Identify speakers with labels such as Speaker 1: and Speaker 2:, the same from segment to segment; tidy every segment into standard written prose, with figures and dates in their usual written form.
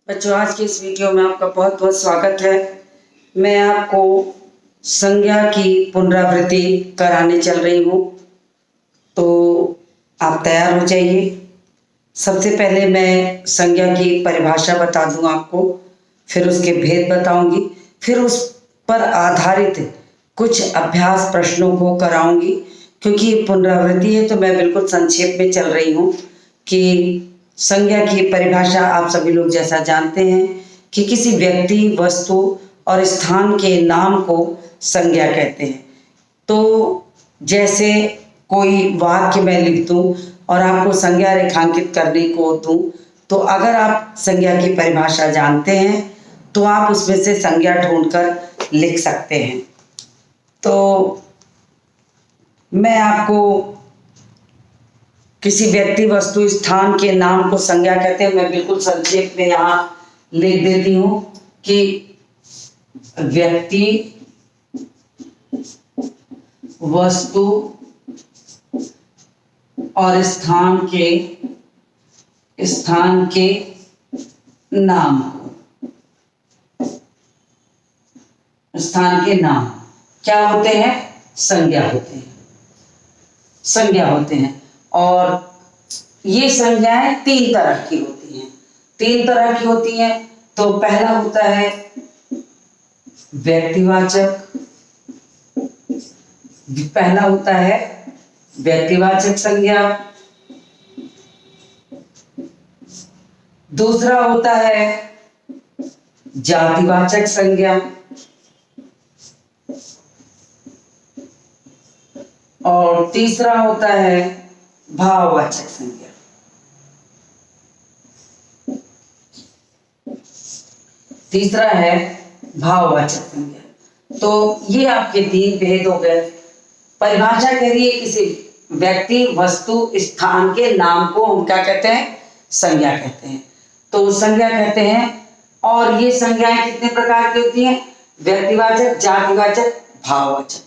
Speaker 1: बच्चों, आज की इस वीडियो में आपका बहुत बहुत स्वागत है। मैं आपको संज्ञा की पुनरावृत्ति कराने चल रही हूँ, तो आप तैयार हो जाइए। सबसे पहले मैं संज्ञा की परिभाषा बता दूँ आपको, फिर उसके भेद बताऊंगी, फिर उस पर आधारित कुछ अभ्यास प्रश्नों को कराऊंगी। क्योंकि ये पुनरावृत्ति है तो मैं बिल्कुल संक्षेप में चल रही हूँ कि संज्ञा की परिभाषा आप सभी लोग जैसा जानते हैं कि किसी व्यक्ति, वस्तु और स्थान के नाम को संज्ञा कहते हैं। तो जैसे कोई वाक्य मैं लिख दूं और आपको संज्ञा रेखांकित करने को दूं, तो अगर आप संज्ञा की परिभाषा जानते हैं तो आप उसमें से संज्ञा ढूंढकर लिख सकते हैं। तो मैं आपको किसी व्यक्ति, वस्तु, स्थान के नाम को संज्ञा कहते हैं। मैं बिल्कुल संक्षेप में यहाँ लिख देती हूँ कि व्यक्ति, वस्तु और स्थान के नाम क्या होते हैं? संज्ञा होते हैं। और ये संज्ञाएं तीन तरह की होती हैं। तो पहला होता है व्यक्तिवाचक संज्ञा। दूसरा होता है जातिवाचक संज्ञा। और तीसरा होता है भाववाचक संज्ञा। तो ये आपके तीन भेद हो गए। परिभाषा कह रही है किसी व्यक्ति, वस्तु, स्थान के नाम को हम क्या कहते हैं? संज्ञा कहते हैं। तो संज्ञा कहते हैं। और ये संज्ञाएं कितने प्रकार की होती हैं? व्यक्तिवाचक, जातिवाचक, भाववाचक।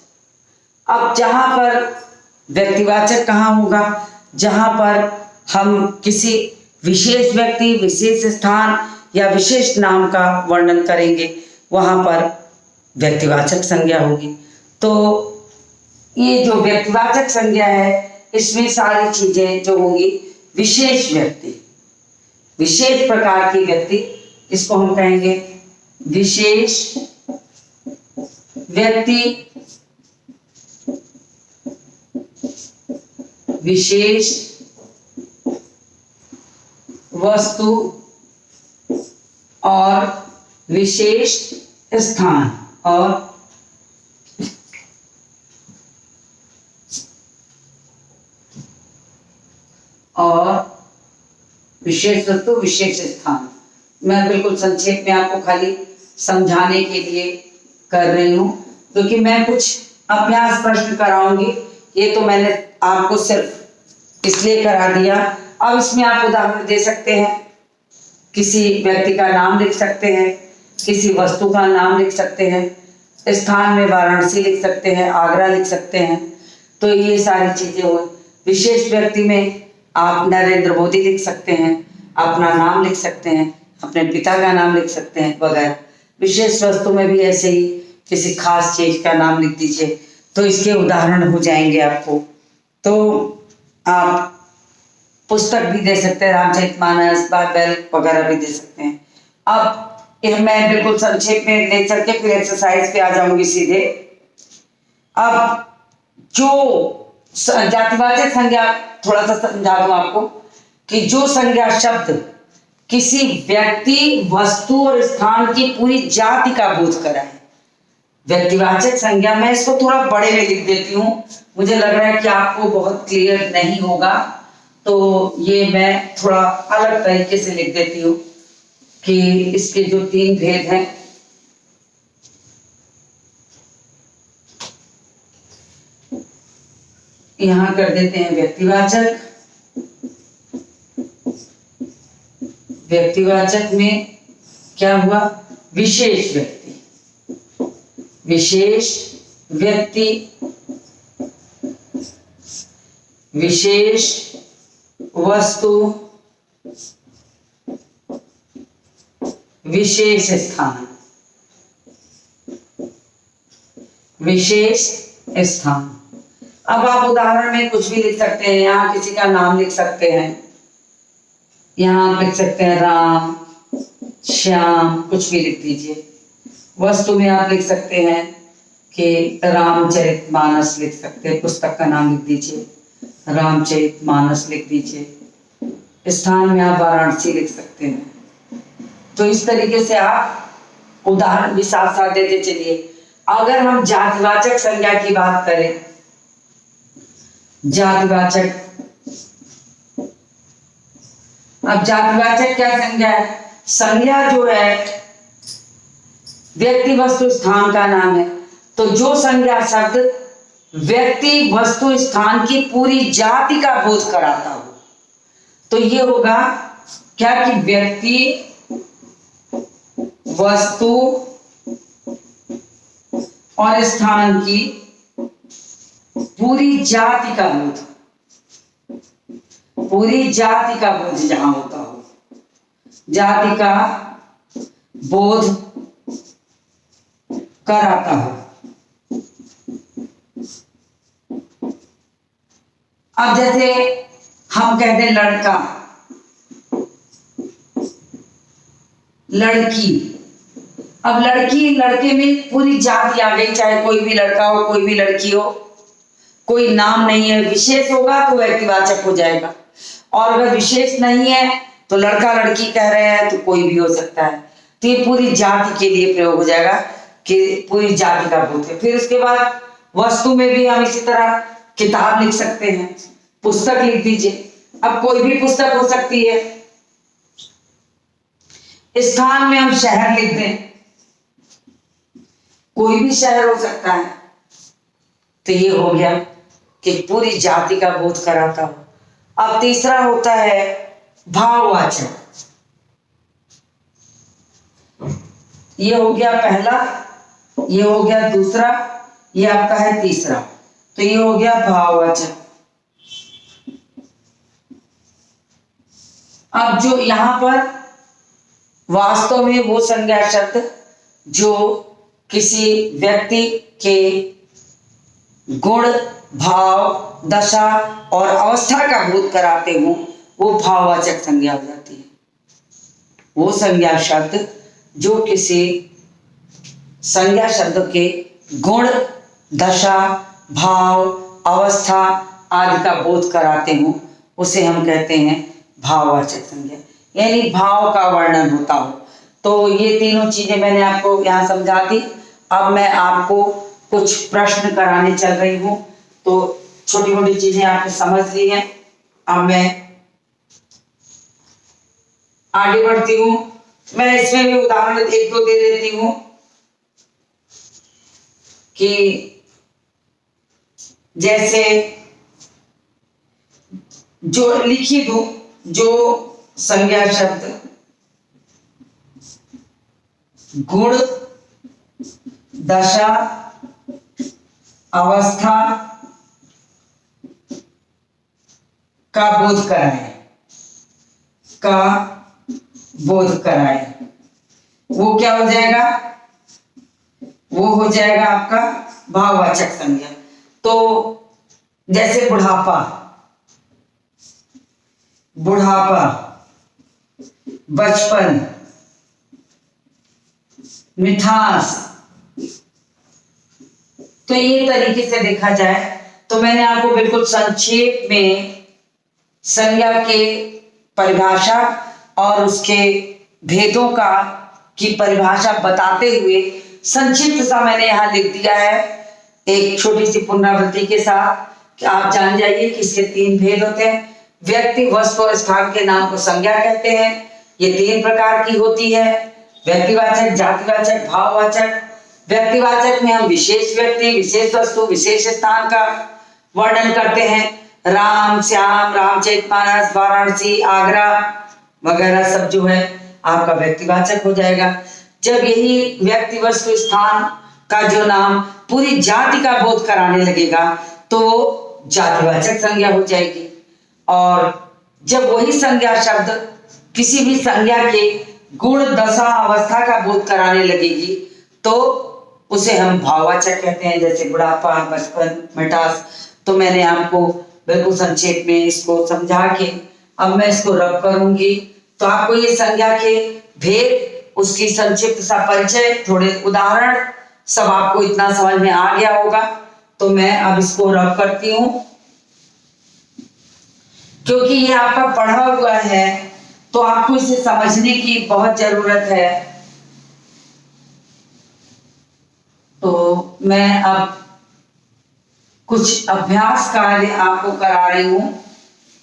Speaker 1: अब जहां पर व्यक्तिवाचक कहाँ होगा? जहां पर हम किसी विशेष व्यक्ति, विशेष स्थान या विशेष नाम का वर्णन करेंगे, वहां पर व्यक्तिवाचक संज्ञा होगी। तो ये जो व्यक्तिवाचक संज्ञा है, इसमें सारी चीजें जो होंगी विशेष व्यक्ति, विशेष प्रकार की व्यक्ति, इसको हम कहेंगे विशेष व्यक्ति, विशेष वस्तु और विशेष स्थान। और विशेष वस्तु, विशेष स्थान। मैं बिल्कुल संक्षेप में आपको खाली समझाने के लिए कर रही हूँ, क्योंकि मैं कुछ अभ्यास प्रश्न कराऊंगी। ये तो मैंने आपको सिर्फ इसलिए करा दिया। अब इसमें आप उदाहरण दे सकते हैं, किसी व्यक्ति का नाम लिख सकते हैं, किसी वस्तु का नाम लिख सकते हैं, स्थान में वाराणसी लिख सकते हैं, आगरा लिख सकते हैं। तो ये सारी चीजें हुई। विशेष व्यक्ति में आप नरेंद्र मोदी लिख सकते हैं, अपना नाम लिख सकते हैं, अपने पिता का नाम लिख सकते हैं वगैरह। विशेष वस्तु में भी ऐसे ही किसी खास चीज का नाम लिख दीजिए, तो इसके उदाहरण हो जाएंगे आपको। तो आप पुस्तक भी दे सकते हैं, रामचरितमानस, बाइबल वगैरह भी दे सकते हैं। अब मैं बिल्कुल संक्षेप में ले चल के फिर एक्सरसाइज पे आ जाऊंगी सीधे। अब जो जातिवाचक संज्ञा थोड़ा सा समझा दूं आपको कि जो संज्ञा शब्द किसी व्यक्ति, वस्तु और स्थान की पूरी जाति का बोध कराए। व्यक्तिवाचक संज्ञा, मैं इसको थोड़ा बड़े में लिख देती हूँ, मुझे लग रहा है कि आपको बहुत क्लियर नहीं होगा, तो ये मैं थोड़ा अलग तरीके से लिख देती हूँ कि इसके जो तीन भेद हैं। यहां कर देते हैं व्यक्तिवाचक में क्या हुआ? विशेष व्यक्ति, विशेष वस्तु विशेष स्थान, विशेष स्थान। अब आप उदाहरण में कुछ भी लिख सकते हैं, यहाँ किसी का नाम लिख सकते हैं, यहाँ आप लिख सकते हैं राम, श्याम, कुछ भी लिख दीजिए। वस्तु में आप लिख सकते हैं कि रामचरितमानस लिख सकते हैं, पुस्तक का नाम लिख दीजिए, रामचरितमानस लिख दीजिए। स्थान में आप वाराणसी लिख सकते हैं। तो इस तरीके से आप उदाहरण भी साथ साथ देते चलिए। अगर हम जातिवाचक संज्ञा की बात करें, जातिवाचक, अब जातिवाचक क्या संज्ञा है? संज्ञा जो है व्यक्ति वस्तु स्थान का नाम है। तो जो संज्ञा शब्द व्यक्ति वस्तु स्थान की पूरी जाति का बोध कराता हो, तो ये होगा क्या कि व्यक्ति वस्तु और स्थान की पूरी जाति का बोध, पूरी जाति का बोध जहां होता हो, जाति का बोध कराता हो। अब जैसे हम कहते हैं लड़का, लड़की। अब लड़की, लड़के में पूरी जाति आ गई, चाहे कोई भी लड़का हो कोई भी लड़की हो, कोई नाम नहीं है। विशेष होगा तो व्यक्तिवाचक हो जाएगा, और अगर विशेष नहीं है तो लड़का लड़की कह रहे हैं तो कोई भी हो सकता है। तो ये पूरी जाति के लिए प्रयोग हो जाएगा कि पूरी जाति का बोध है। फिर उसके बाद वस्तु में भी हम इसी तरह किताब लिख सकते हैं, पुस्तक लिख दीजिए। अब कोई भी पुस्तक हो सकती है। स्थान में हम शहर लिख दें, कोई भी शहर हो सकता है। तो ये हो गया कि पूरी जाति का बोध कराता हो। अब तीसरा होता है भाववाचक। ये हो गया पहला, ये हो गया दूसरा, ये आपका है तीसरा। तो ये हो गया भाववाचक। अब जो यहां पर वास्तव में वो संज्ञा शब्द जो किसी व्यक्ति के गुण, भाव, दशा और अवस्था का बोध कराते हो, वो भाववाचक संज्ञा हो जाती है। वो संज्ञा शब्द जो किसी संज्ञा शब्द के गुण, दशा, भाव, अवस्था आदि का बोध कराते हो, उसे हम कहते हैं भाववाचक संज्ञा, यानी भाव का वर्णन होता हो। तो ये तीनों चीजें मैंने आपको यहाँ समझा दी। अब मैं आपको कुछ प्रश्न कराने चल रही हूँ, तो छोटी मोटी चीजें आपने समझ ली हैं। अब मैं आगे बढ़ती हूँ। मैं इसमें भी उदाहरण एक दो दे देती हूँ कि जैसे जो लिखी दूं, जो संज्ञा शब्द गुण, दशा, अवस्था का बोध कराए, का बोध कराए, वो क्या हो जाएगा? वो हो जाएगा आपका भाववाचक संज्ञा। तो जैसे बुढ़ापा, बुढ़ापा, बचपन, मिठास, तो ये तरीके से देखा जाए तो मैंने आपको बिल्कुल संक्षेप में संज्ञा के परिभाषा और उसके भेदों का की परिभाषा बताते हुए संक्षिप्त सा मैंने यहाँ लिख दिया है, एक छोटी सी पुनरावृत्ति के साथ, कि आप जान जाइए कि इसके तीन भेद होते हैं। व्यक्ति, वस्तु और स्थान के नाम को संज्ञा कहते हैं। ये तीन प्रकार की होती है, व्यक्तिवाचक, जातिवाचक, भाववाचक। व्यक्तिवाचक में हम विशेष व्यक्ति, विशेष वस्तु, विशेष स्थान का वर्णन करते हैं। राम, श्याम, रामचरितमानस, वाराणसी, आगरा वगैरह सब जो है आपका व्यक्तिवाचक हो जाएगा। जब यही व्यक्ति, वस्तु, स्थान का जो नाम पूरी जाति का बोध कराने लगेगा तो जातिवाचक संज्ञा हो जाएगी। और जब वही संज्ञा शब्द किसी भी संज्ञा के गुण दशा अवस्था का बोध कराने लगेगी तो उसे हम भाववाचक कहते हैं, जैसे बुढ़ापा, बचपन, मिठास। तो मैंने आपको बिल्कुल संक्षेप में इसको समझा के अब मैं इसको रब करूंगी, तो आपको ये संज्ञा के भेद, उसकी संक्षिप्त सा परिचय, थोड़े उदाहरण, सब आपको इतना समझ में आ गया होगा। तो मैं अब इसको रब करती हूं, क्योंकि ये आपका पढ़ा हुआ है तो आपको इसे समझने की बहुत जरूरत है। तो मैं अब कुछ अभ्यास कार्य आपको करा रही हूं।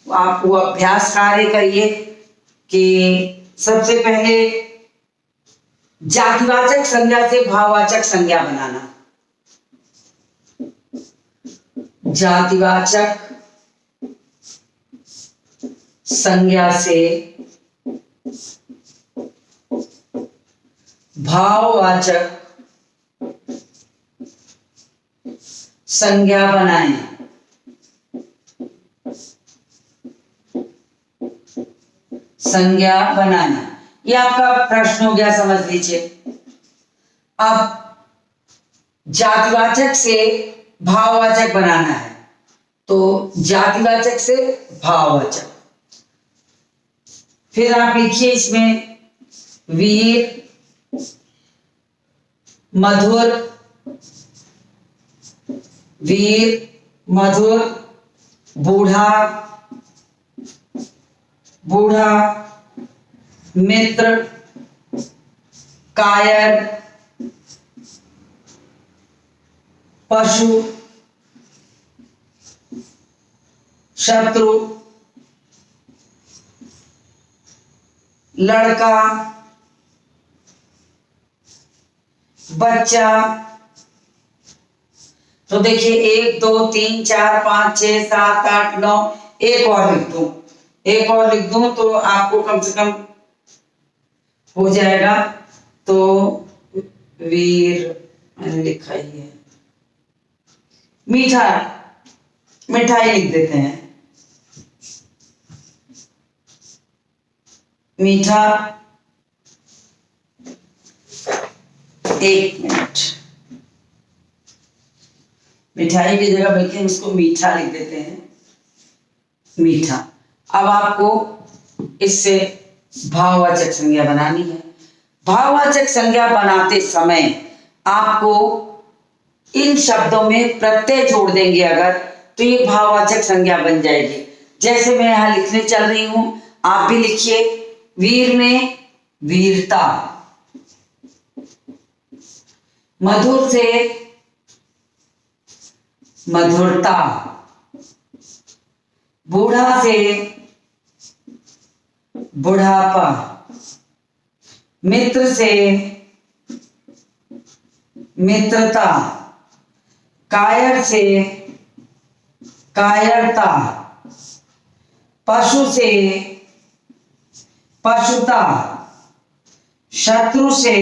Speaker 1: आप वो अभ्यास कार्य करिए कि सबसे पहले जातिवाचक संज्ञा से भाववाचक संज्ञा बनाना। जातिवाचक संज्ञा से भाववाचक संज्ञा बनाएं। संज्ञा बनाना, ये आपका प्रश्न हो गया, समझ लीजिए। अब जातिवाचक से भाववाचक बनाना है, तो जातिवाचक से भाववाचक। फिर आप लिखिए इसमें वीर, मधुर, वीर, मधुर, बूढ़ा, बूढ़ा, मित्र, कायर, पशु, शत्रु, लड़का, बच्चा। तो देखिए 1 2 3 4 5 6 7 8 9, एक और लिख दूं, एक और लिख दूं तो आपको कम से कम हो जाएगा। तो वीर मैंने लिखा ही है, मीठा, मिठाई लिख देते हैं, मीठा। एक मिनट, मिठाई की जगह बल्कि हम इसको मीठा लिख देते हैं, मीठा। अब आपको इससे भाववाचक संज्ञा बनानी है। भाववाचक संज्ञा बनाते समय आपको इन शब्दों में प्रत्यय जोड़ देंगे अगर, तो ये भाववाचक संज्ञा बन जाएगी। जैसे मैं यहां लिखने चल रही हूं, आप भी लिखिए। वीर में वीरता, मधुर से मधुरता, बूढ़ा से बुढ़ापा, मित्र से मित्रता, कायर से कायरता, पशु से पशुता, शत्रु से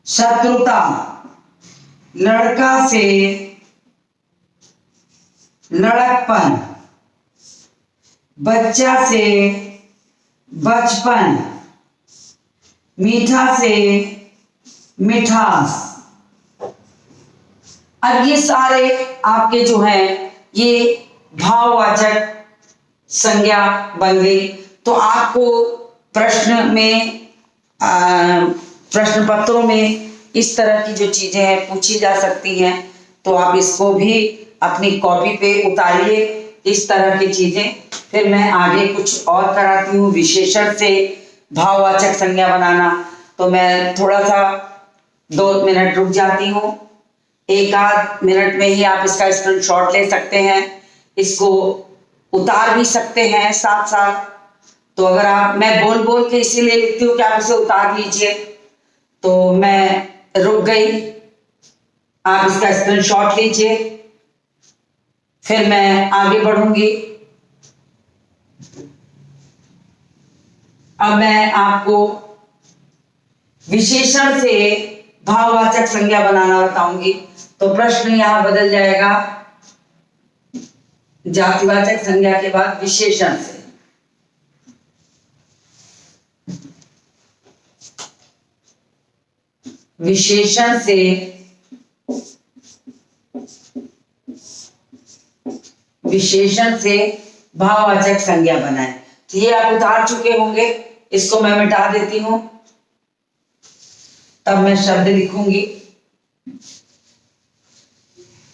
Speaker 1: शत्रुता, लड़का से लड़कपन, बच्चा से बचपन, मीठा से मिठास। अब ये सारे आपके जो हैं ये भाववाचक संज्ञा बन गई। तो आपको प्रश्न में प्रश्न पत्रों में इस तरह की जो चीजें हैं पूछी जा सकती हैं, तो आप इसको भी अपनी कॉपी पे उतारिए, इस तरह की चीजें। फिर मैं आगे कुछ और कराती हूँ, विशेषण से भाववाचक संज्ञा बनाना। तो मैं थोड़ा सा 2 मिनट रुक जाती हूँ, 1 आध मिनट में ही आप इसका स्क्रीनशॉट ले सकते हैं, इसको उतार भी सकते हैं साथ साथ। तो अगर आप, मैं बोल बोल के इसीलिए लिखती हूँ कि आप इसे उतार लीजिए। तो मैं रुक गई, आप इसका स्क्रीनशॉट लीजिए, फिर मैं आगे बढ़ूंगी। अब मैं आपको विशेषण से भाववाचक संज्ञा बनाना बताऊंगी। तो प्रश्न यहां बदल जाएगा, जातिवाचक संज्ञा के बाद विशेषण से। विशेषण से भाववाचक संज्ञा बनाए। तो ये आप उतार चुके होंगे, इसको मैं मिटा देती हूं, तब मैं शब्द लिखूंगी।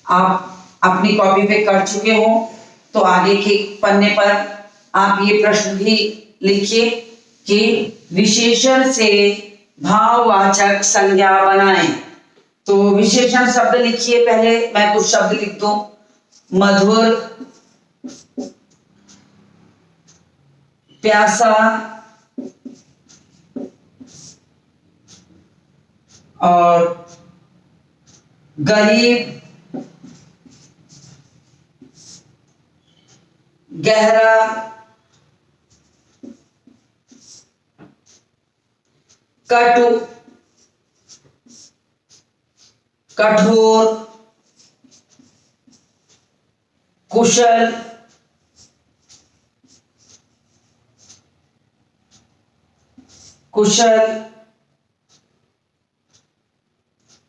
Speaker 1: आप अपनी कॉपी पे कर चुके हो तो आगे के पन्ने पर आप ये प्रश्न भी लिखिए कि विशेषण से भाववाचक संज्ञा बनाएं। तो विशेषण शब्द लिखिए, पहले मैं कुछ शब्द लिख दूं। मधुर, प्यासा और गरीब, गहरा, कटु, कठोर, कुशल,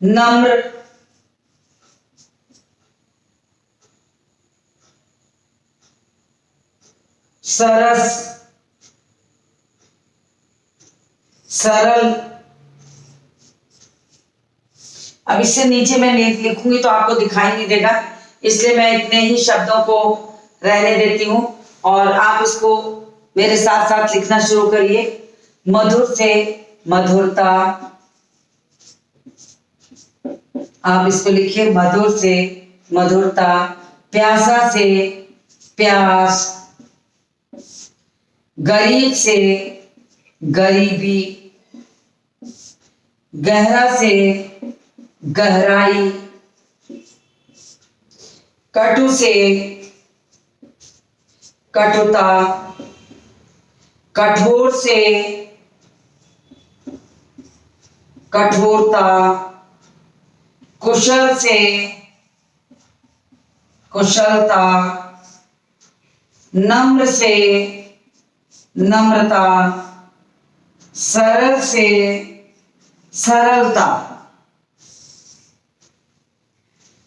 Speaker 1: नम्र, सरस, सरल। अब इससे नीचे मैं लिखूंगी तो आपको दिखाई नहीं देगा, इसलिए मैं इतने ही शब्दों को रहने देती हूं और आप इसको मेरे साथ साथ लिखना शुरू करिए। मधुर से मधुरता, आप इसको लिखिए, मधुर से मधुरता। प्यासा से प्यास, गरीब से गरीबी, गहरा से गहराई, कटु से कटुता, कठोर से कठोरता, कुशल से कुशलता, नम्र से नम्रता, सरल से सरलता।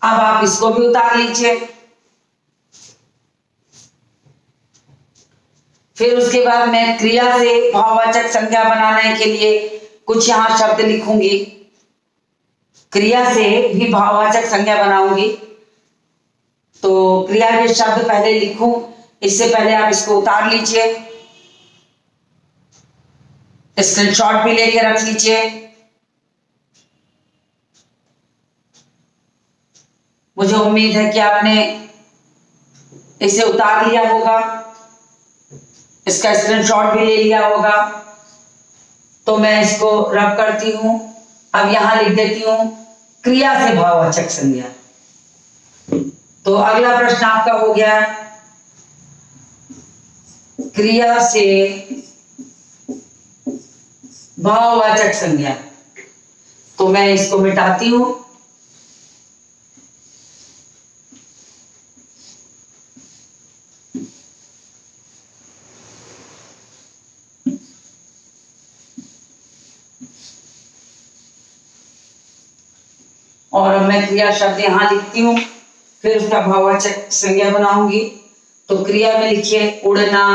Speaker 1: अब आप इसको भी उतार लीजिए। फिर उसके बाद मैं क्रिया से भाववाचक संज्ञा बनाने के लिए कुछ यहां शब्द लिखूंगी। क्रिया से भी भाववाचक संज्ञा बनाऊंगी, तो क्रिया के शब्द पहले लिखूं, इससे पहले आप इसको उतार लीजिए, स्क्रीनशॉट भी लेके रख लीजिए। मुझे उम्मीद है कि आपने इसे उतार लिया होगा, इसका स्क्रीनशॉट भी ले लिया होगा। तो मैं इसको रब करती हूं, अब यहां लिख देती हूं क्रिया से भाववाचक संज्ञा। तो अगला प्रश्न आपका हो गया क्रिया से भाववाचक संज्ञा। तो मैं इसको मिटाती हूं। और मैं क्रिया शब्द यहां लिखती हूं, फिर उसका भाववाचक संज्ञा बनाऊंगी। तो क्रिया में लिखिए उड़ना,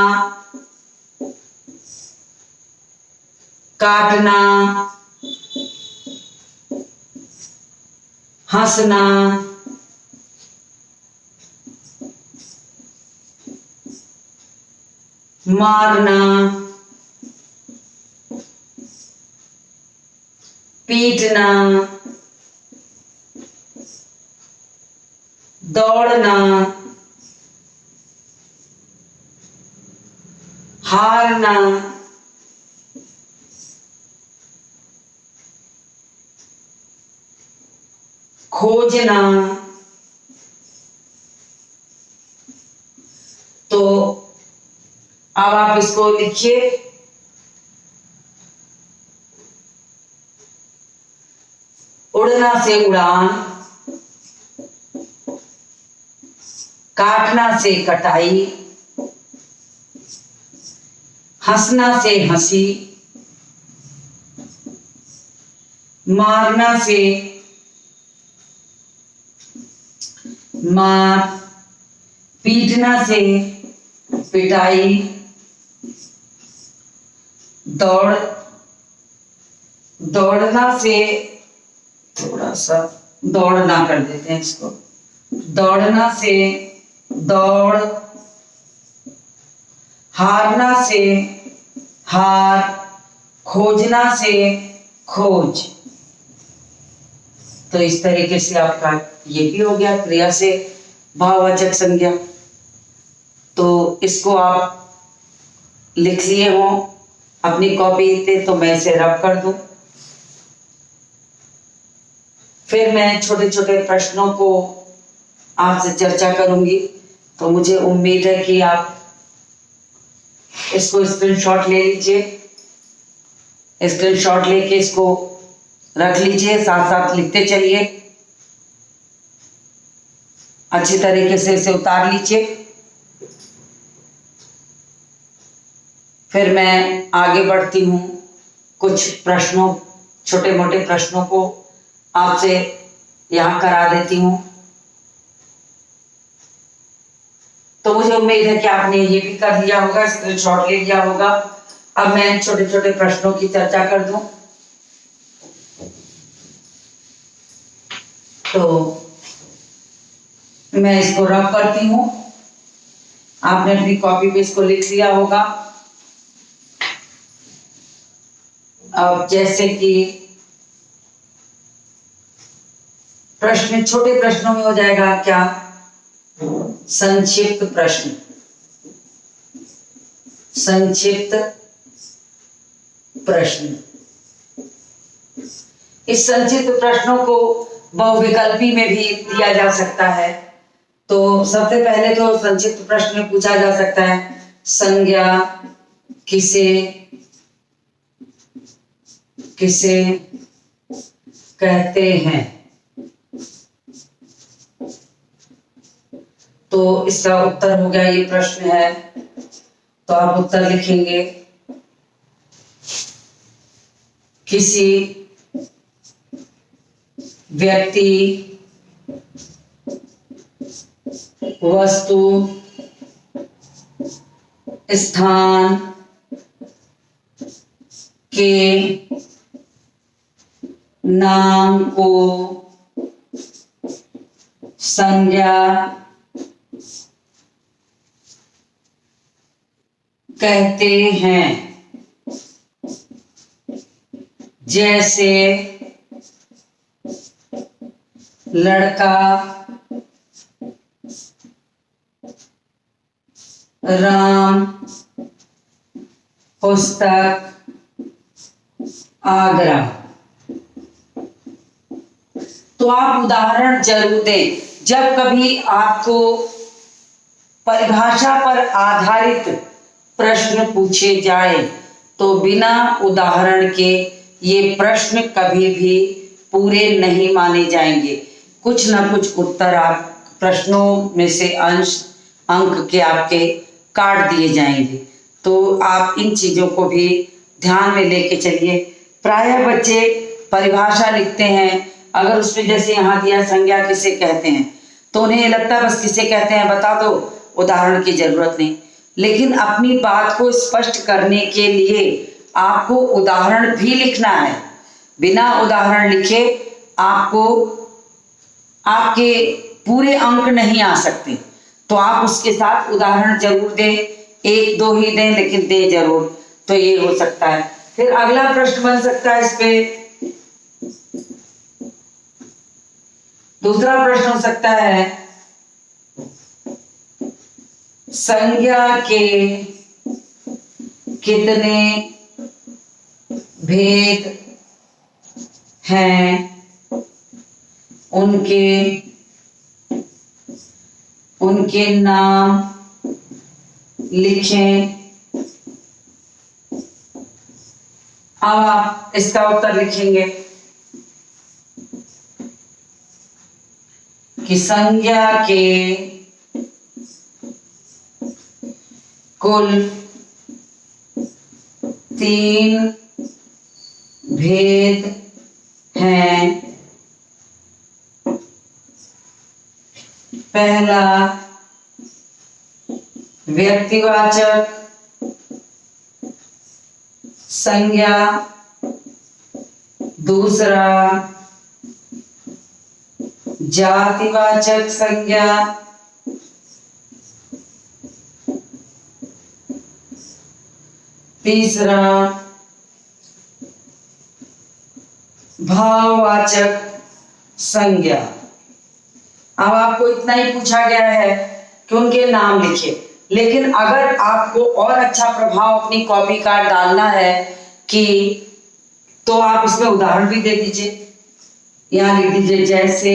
Speaker 1: काटना, हंसना, मारना, पीटना, दौड़ना, हारना, खोजना। तो अब आप इसको लिखिए उड़ना से उड़ान, काटना से कटाई, हंसना से हंसी, मारना से मार, पीटना से पिटाई, दौड़ना से, थोड़ा सा दौड़ना कर देते हैं इसको, दौड़ना से दौड़, हारना से हार, खोजना से खोज। तो इस तरीके से आपका ये भी हो गया क्रिया से भाववाचक संज्ञा। तो इसको आप लिख लिए हो अपनी कॉपी पे, तो मैं इसे रब कर दूं। फिर मैं छोटे छोटे प्रश्नों को आपसे चर्चा करूंगी। तो मुझे उम्मीद है कि आप इसको स्क्रीनशॉट ले लीजिए, स्क्रीनशॉट लेके इसको रख लीजिए, साथ साथ लिखते चलिए, अच्छी तरीके से इसे उतार लीजिए। फिर मैं आगे बढ़ती हूँ, कुछ प्रश्नों, छोटे मोटे प्रश्नों को आपसे यहाँ करा देती हूँ। तो मुझे उम्मीद है कि आपने ये भी कर लिया होगा, स्क्रीनशॉट ले लिया होगा। अब मैं छोटे छोटे प्रश्नों की चर्चा कर दूं। तो मैं इसको रब करती हूँ, आपने अपनी कॉपी पे इसको लिख लिया होगा। अब जैसे कि प्रश्न छोटे प्रश्नों में हो जाएगा क्या, संक्षिप्त प्रश्न, संक्षिप्त प्रश्न। इस संक्षिप्त प्रश्नों को बहुविकल्पी में भी दिया जा सकता है। तो सबसे पहले तो संक्षिप्त प्रश्न में पूछा जा सकता है, संज्ञा किसे किसे कहते हैं। तो इसका उत्तर हो गया, ये प्रश्न है तो आप उत्तर लिखेंगे, किसी व्यक्ति, वस्तु, स्थान के नाम को संज्ञा कहते हैं। जैसे लड़का, राम, पुस्तक, आगरा। तो आप उदाहरण जरूर दें। जब कभी आपको परिभाषा पर आधारित प्रश्न पूछे जाए तो बिना उदाहरण के ये प्रश्न कभी भी पूरे नहीं माने जाएंगे। कुछ ना कुछ उत्तर आप प्रश्नों में से अंक के आपके काट दिए जाएंगे। तो आप इन चीजों को भी ध्यान में लेके चलिए। प्रायः बच्चे परिभाषा लिखते हैं, अगर उसमें जैसे यहाँ दिया संज्ञा किसे कहते हैं, तो उन्हें लगता है बस किसे कहते हैं बता दो, उदाहरण की जरूरत नहीं। लेकिन अपनी बात को स्पष्ट करने के लिए आपको उदाहरण भी लिखना है। बिना उदाहरण लिखे आपको आपके पूरे अंक नहीं आ सकते। तो आप उसके साथ उदाहरण जरूर दें, एक दो ही दें लेकिन दें जरूर। तो ये हो सकता है। फिर अगला प्रश्न बन सकता है, इस पे दूसरा प्रश्न हो सकता है, संज्ञा के कितने भेद हैं, उनके नाम लिखें। अब आप इसका उत्तर लिखेंगे कि संज्ञा के कुल 3 भेद हैं। पहला व्यक्तिवाचक संज्ञा, दूसरा जातिवाचक संज्ञा, तीसरा भाववाचक संज्ञा। अब आपको इतना ही पूछा गया है कि उनके नाम लिखिए, लेकिन अगर आपको और अच्छा प्रभाव अपनी कॉपी कार्ड डालना है कि तो आप इसमें उदाहरण भी दे दीजिए। यहाँ लिख दीजिए जैसे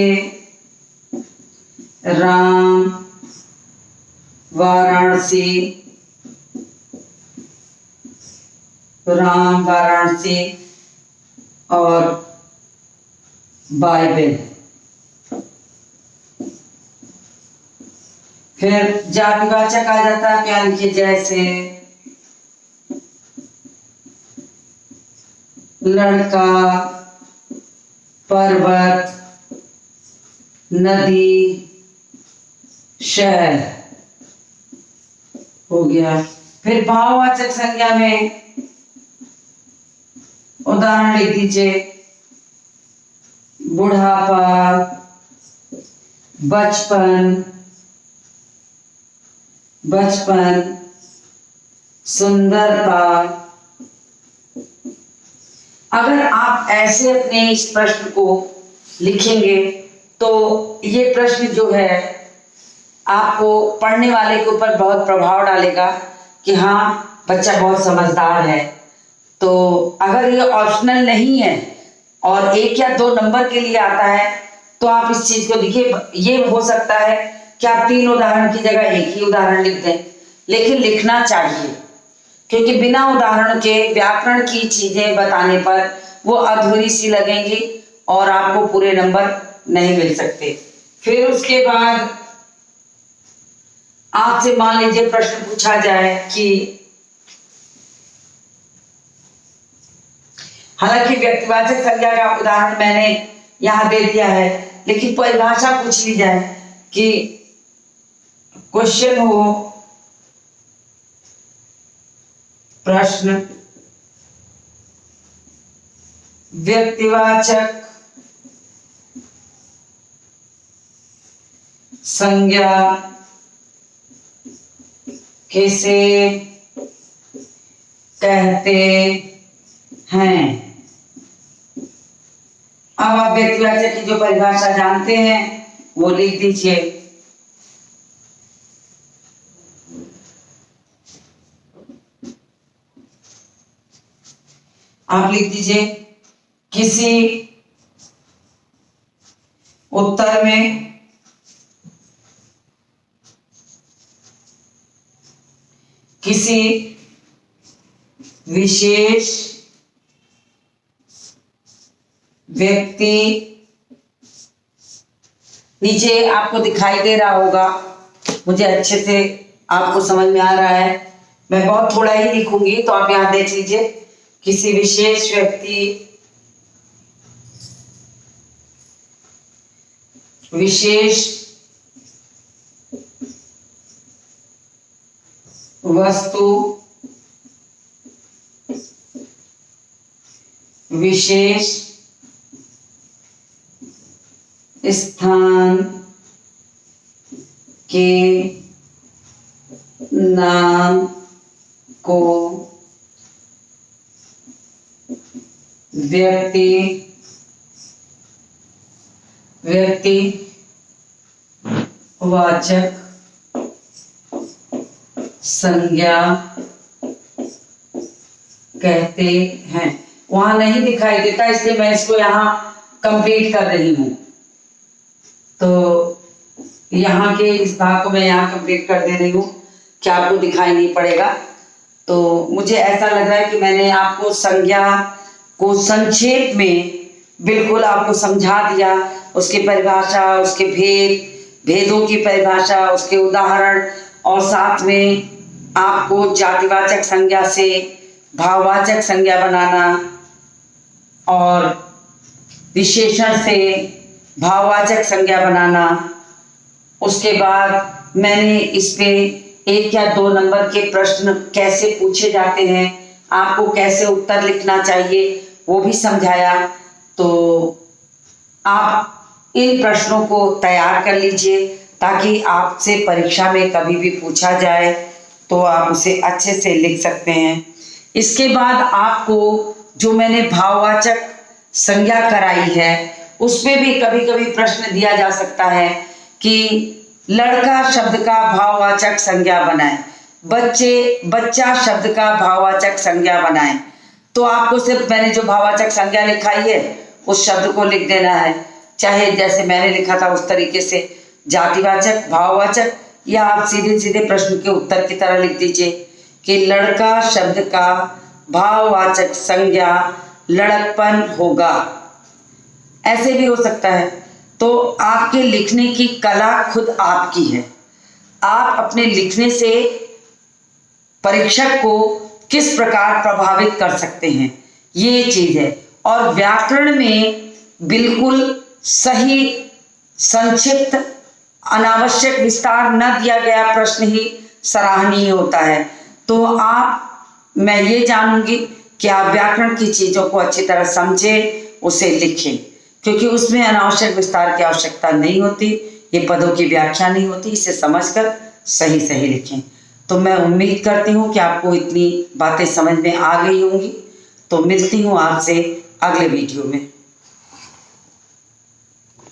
Speaker 1: राम वाराणसी, राम वाराणसी और बाइबल। फिर जातिवाचक आ जाता है, क्या लिखिए जैसे लड़का, पर्वत, नदी, शहर हो गया। फिर भाववाचक संज्ञा में उदाहरण लिख दीजिए बुढ़ापा, बचपन, बचपन, सुंदरता। अगर आप ऐसे अपने इस प्रश्न को लिखेंगे तो ये प्रश्न जो है आपको पढ़ने वाले के ऊपर बहुत प्रभाव डालेगा कि हाँ बच्चा बहुत समझदार है। तो अगर ये ऑप्शनल नहीं है और 1 या 2 नंबर के लिए आता है तो आप इस चीज को लिखिए। ये हो सकता है कि आप 3 उदाहरण की जगह 1 ही उदाहरण लिख दें, लेकिन लिखना चाहिए, क्योंकि बिना उदाहरण के व्याकरण की चीजें बताने पर वो अधूरी सी लगेंगी और आपको पूरे नंबर नहीं मिल सकते। फिर उसके बाद आपसे मान लीजिए प्रश्न पूछा जाए कि हालांकि व्यक्तिवाचक संज्ञा का उदाहरण मैंने यहां दे दिया है, लेकिन परिभाषा पूछ ली जाए कि क्वेश्चन हो प्रश्न व्यक्तिवाचक संज्ञा किसे कहते हैं। अब आप व्यक्तिवाचक की जो परिभाषा जानते हैं वो लिख दीजिए। आप लिख दीजिए किसी उत्तर में किसी विशेष व्यक्ति, नीचे आपको दिखाई दे रहा होगा, मुझे अच्छे से आपको समझ में आ रहा है, मैं बहुत थोड़ा ही लिखूंगी तो आप यहां देख लीजिए। किसी विशेष व्यक्ति, विशेष वस्तु, विशेष स्थान के नाम को व्यक्तिवाचक संज्ञा कहते हैं। वहां नहीं दिखाई देता इसलिए मैं इसको यहाँ कंप्लीट कर रही हूं, तो यहाँ के इस भाग को मैं यहाँ कंप्लीट कर दे रही हूँ कि आपको दिखाई नहीं पड़ेगा। तो मुझे ऐसा लग रहा है कि मैंने आपको संज्ञा को संक्षेप में बिल्कुल आपको समझा दिया, उसकी परिभाषा, उसके भेदों की परिभाषा, उसके उदाहरण, और साथ में आपको जातिवाचक संज्ञा से भाववाचक संज्ञा बनाना और विशेषण से भाववाचक संज्ञा बनाना, उसके बाद मैंने इस पे 1 या 2 नंबर के प्रश्न कैसे पूछे जाते हैं, आपको कैसे उत्तर लिखना चाहिए वो भी समझाया। तो आप इन प्रश्नों को तैयार कर लीजिए ताकि आपसे परीक्षा में कभी भी पूछा जाए तो आप उसे अच्छे से लिख सकते हैं। इसके बाद आपको जो मैंने भाववाचक संज्ञा कराई है उसमें भी कभी कभी प्रश्न दिया जा सकता है कि लड़का शब्द का भाववाचक संज्ञा बनाएं, बच्चा शब्द का भाववाचक संज्ञा बनाएं। तो आपको सिर्फ मैंने जो भाववाचक संज्ञा लिखाई है उस शब्द को लिख देना है, चाहे जैसे मैंने लिखा था उस तरीके से जातिवाचक, भाववाचक, या आप सीधे सीधे प्रश्न के उत्तर की तरह लिख दीजिए कि लड़का शब्द का भाववाचक संज्ञा लड़कपन होगा, ऐसे भी हो सकता है। तो आपके लिखने की कला खुद आपकी है, आप अपने लिखने से परीक्षक को किस प्रकार प्रभावित कर सकते हैं, ये चीज है। और व्याकरण में बिल्कुल सही, संक्षिप्त, अनावश्यक विस्तार न दिया गया प्रश्न ही सराहनीय होता है। तो मैं ये जानूंगी कि आप व्याकरण की चीजों को अच्छी तरह समझें, उसे लिखें, क्योंकि उसमें अनावश्यक विस्तार की आवश्यकता नहीं होती, ये पदों की व्याख्या नहीं होती, इसे समझकर सही सही लिखें। तो मैं उम्मीद करती हूँ कि आपको इतनी बातें समझ में आ गई होंगी। तो मिलती हूँ आपसे अगले वीडियो में।